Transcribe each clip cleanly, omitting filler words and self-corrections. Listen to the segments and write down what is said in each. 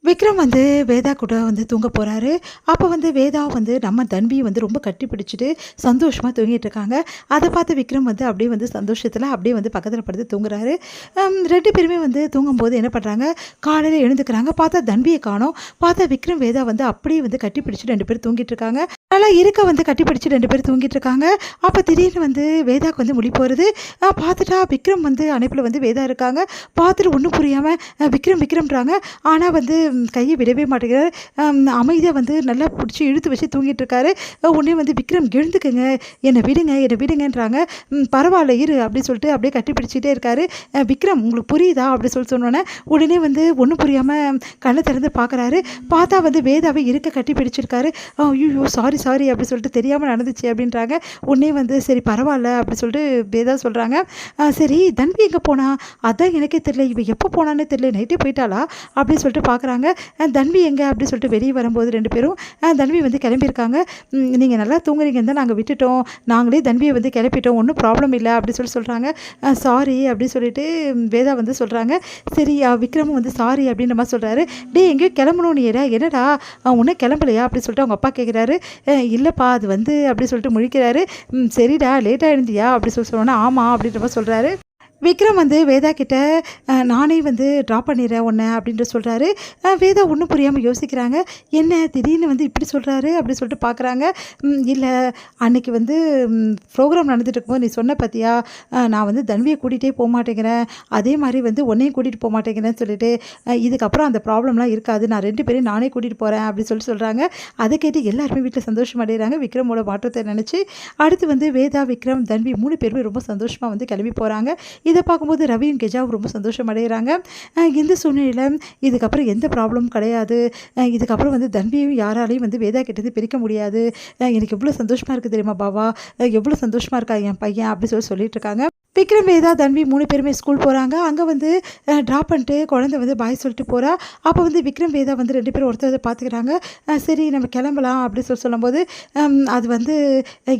விக்ரம் வந்து வேதா கூட வந்து தூங்க போகிறாரு. அப்போ வந்து வேதா வந்து நம்ம தன்வி வந்து ரொம்ப கட்டி பிடிச்சிட்டு சந்தோஷமாக தூங்கிட்டு இருக்காங்க. அதை பார்த்து விக்ரம் வந்து அப்படியே வந்து சந்தோஷத்தில் அப்படியே வந்து பக்கத்தில் படுத்து தூங்குறாரு. 2 பேருமே வந்து தூங்கும்போது என்ன பண்ணுறாங்க, காலையில் எழுந்துக்கிறாங்க. பார்த்தா தன்வியை காணோம். பார்த்தா விக்ரம் வேதா வந்து அப்படியே வந்து கட்டி பிடிச்சி 2 பேர் தூங்கிட்டு இருக்காங்க. நல்லா இருக்க வந்து கட்டி பிடிச்சி 2 பேர் தூங்கிட்டு இருக்காங்க. அப்போ திடீர்னு வந்து வேதாவுக்கு வந்து முழிப்பு வருது. பார்த்துட்டா விக்ரம் வந்து அணைப்பில் வந்து வேதா இருக்காங்க. பார்த்துட்டு ஒன்றும் புரியாமல் விக்ரம் விக்ரம்ன்றாங்க. ஆனால் வந்து கையை விடவே மாட்டேங்கிறார். அமைதியாக வந்து நல்லா பிடிச்சி இழுத்து வச்சு தூங்கிட்டு இருக்காரு. உடனே வந்து விக்ரம் எழுந்துக்குங்க, என்னை விடுங்க என்னை விடுங்கன்றாங்க. பரவாயில்ல இரு அப்படின்னு சொல்லிட்டு அப்படியே கட்டி பிடிச்சிட்டே இருக்காரு. விக்ரம் உங்களுக்கு புரியுதா அப்படி சொன்னோன்னே உடனே வந்து ஒன்றும் புரியாமல் கண்ணை திறந்து பார்க்குறாரு. பார்த்தா வந்து வேதாவை இருக்க கட்டி பிடிச்சிருக்காரு. ஐயோ சாரி சாரி அப்படி சொல்லிட்டு தெரியாமல் நடந்துச்சு அப்படின்றாங்க. உடனே வந்து சரி பரவாயில்ல அப்படி சொல்லிட்டு வேதா சொல்கிறாங்க. சரி தன்வி எங்கே போனா, அதான் எனக்கே தெரியல, இவன் எப்போ போனான்னு தெரியல, நைட்டே போயிட்டாளா அப்படின்னு சொல்லிட்டு பார்க்குறாங்க. தன்வி எங்கே அப்படின்னு சொல்லிட்டு வெளியே வரும்போது 2 பேரும் தன்வி வந்து கிளம்பியிருக்காங்க. நீங்கள் நல்லா தூங்குறீங்கன்னு தான் நாங்கள் விட்டுட்டோம், நாங்களே தன்வியை வந்து கிளப்பிட்டோம், ஒன்றும் ப்ராப்ளம் இல்லை அப்படி சொல்கிறாங்க. சாரி அப்படின்னு சொல்லிட்டு வேதா வந்து சொல்கிறாங்க. சரி விக்ரமும் வந்து சாரி அப்படின்ற மாதிரி சொல்கிறாரு. டே எங்கேயோ கிளம்பணும் நீ என்னடா ஒன்றும் கிளம்பலையா அப்படி சொல்லிட்டு அவங்க அப்பா கேட்குறாரு. இல்லைப்பா அது வந்து அப்படி சொல்லிட்டு முழிக்கிறாரு. சரிடா லேட்டாக எழுந்தியா அப்படி சொன்னோன்னா ஆமாம் அப்படின்ற மாதிரி சொல்கிறாரு. விக்ரம் வந்து வேதா கிட்ட நானே வந்து ட்ராப் பண்ணிடுறேன் உன்னை அப்படின்ட்டு சொல்கிறாரு. வேதா ஒன்றும் புரியாமல் யோசிக்கிறாங்க. என்ன திடீர்னு வந்து இப்படி சொல்கிறாரு அப்படி சொல்லிட்டு பார்க்குறாங்க. இல்லை அன்றைக்கி வந்து ப்ரோக்ராம் நடந்துட்டு இருக்கும்போது நீ சொன்ன பார்த்தியா, நான் வந்து தன்வியை கூட்டிகிட்டே போக மாட்டேங்கிறேன், அதே மாதிரி வந்து உன்னையும் கூட்டிகிட்டு போக மாட்டேங்கிறேன்னு சொல்லிட்டு இதுக்கப்புறம் அந்த ப்ராப்ளம்லாம் இருக்காது, நான் 2 பேரையும் நானே கூட்டிகிட்டு போகிறேன் அப்படின்னு சொல்கிறாங்க. அதை கேட்டு எல்லாருமே வீட்டில் சந்தோஷம் அடைகிறாங்க விக்ரமோட மாற்றத்தை நினச்சி. அடுத்து வந்து வேதா விக்ரம் தன்வி 3 பேருமே ரொம்ப சந்தோஷமாக வந்து கிளம்பி போகிறாங்க. இதை பார்க்கும்போது ரவியும் கெஜாவும் ரொம்ப சந்தோஷம் அடைகிறாங்க. இந்த சூழ்நிலையில் இதுக்கப்புறம் எந்த ப்ராப்ளமும் கிடையாது, இதுக்கப்புறம் வந்து தன்வியும் யாராலையும் வந்து வேதா கிட்டேருந்து பிரிக்க முடியாது, எனக்கு எவ்வளோ சந்தோஷமாக இருக்குது தெரியுமா பாவா, எவ்வளோ சந்தோஷமாக இருக்கா என் பையன் அப்படி சொல்லிட்டு இருக்காங்க. விக்ரம் வேதா தன்வி 3 பேருமே ஸ்கூல் போகிறாங்க. அங்கே வந்து ட்ராப் பண்ணிட்டு குழந்தை வந்து பாய் சொல்லிட்டு போகிறா. அப்போ வந்து விக்ரம் வேதா வந்து 2 பேரும் ஒருத்தர் பார்த்துக்கிறாங்க. சரி நம்ம கிளம்பலாம் அப்படி சொல்லும்போது அது வந்து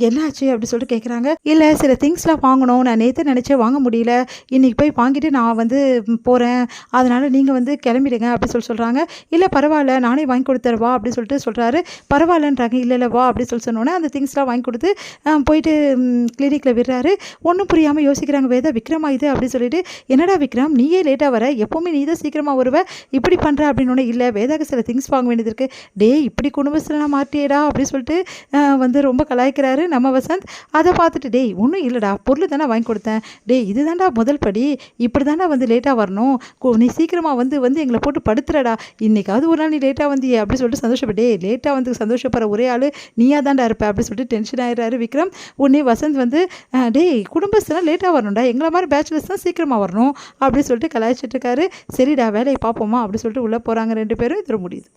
என்னாச்சு அப்படி சொல்லிட்டு கேட்குறாங்க. இல்லை சில திங்ஸ்லாம் வாங்கணும், நான் நேற்று நினச்சேன் வாங்க முடியல, இன்றைக்கி போய் வாங்கிட்டு நான் வந்து போகிறேன், அதனால் நீங்கள் வந்து கிளம்பிடுங்க அப்படி சொல்கிறாங்க. இல்லை பரவாயில்ல நானே வாங்கி கொடுத்துருவா அப்படி சொல்லிட்டு சொல்கிறாரு. பரவாயில்லன்றாங்க. இல்லை வா அப்படி சொன்னோன்னே அந்த திங்ஸ்லாம் வாங்கி கொடுத்து போயிட்டு கிளினிக்கில் விடுறாரு. ஒன்றும் புரியாமல் யோசிக்கிறாங்க வேதா. விக்ரமா இது அப்படி சொல்லிட்டு, என்னடா விக்ரம் நீயே லேட்டாக வர, எப்போவுமே நீ தான் சீக்கிரமாக வருவ, இப்படி பண்ணுற அப்படின்னு. இல்லை வேதாக்கு சில திங்ஸ் வாங்க வேண்டியது இருக்குது, டே இப்படி குடும்பத்திலாம் மாட்டியடா அப்படி சொல்லிட்டு வந்து ரொம்ப கலாய்க்கிறாரு நம்ம வசந்த். அதை பார்த்துட்டு டேய் ஒன்றும் இல்லைடா பொருள் தானே வாங்கி கொடுத்தேன், டே இது தாண்டா முதல் படி, இப்படி தாண்டா வந்து லேட்டாக வரணும், நீ சீக்கிரமாக வந்து எங்களை போட்டு படுத்துறடா, இன்றைக்காவது ஒரு நாள் நீ லேட்டாக வந்தியே அப்படி சொல்லிட்டு சந்தோஷப்பட்டே, லேட்டாக வந்து சந்தோஷப்படுற ஒரே ஆள் நீயா தாண்டா இருப்ப அப்படி சொல்லிட்டு டென்ஷன் ஆகிடுறாரு விக்ரம். உடனே வசந்த் வந்து டேய் குடும்பஸ்லாம் லேட்டாக வரணும்டா, எங்களை மாதிரி பேச்சுலர்ஸ் தான் சீக்கிரமாக வரணும் அப்படி சொல்லிட்டு கலாய்ச்சிட்டு இருக்காரு. சரிடா வேலையை பார்ப்போமா அப்படி சொல்லிட்டு உள்ளே போகிறாங்க 2 பேரும். இது முடியுது.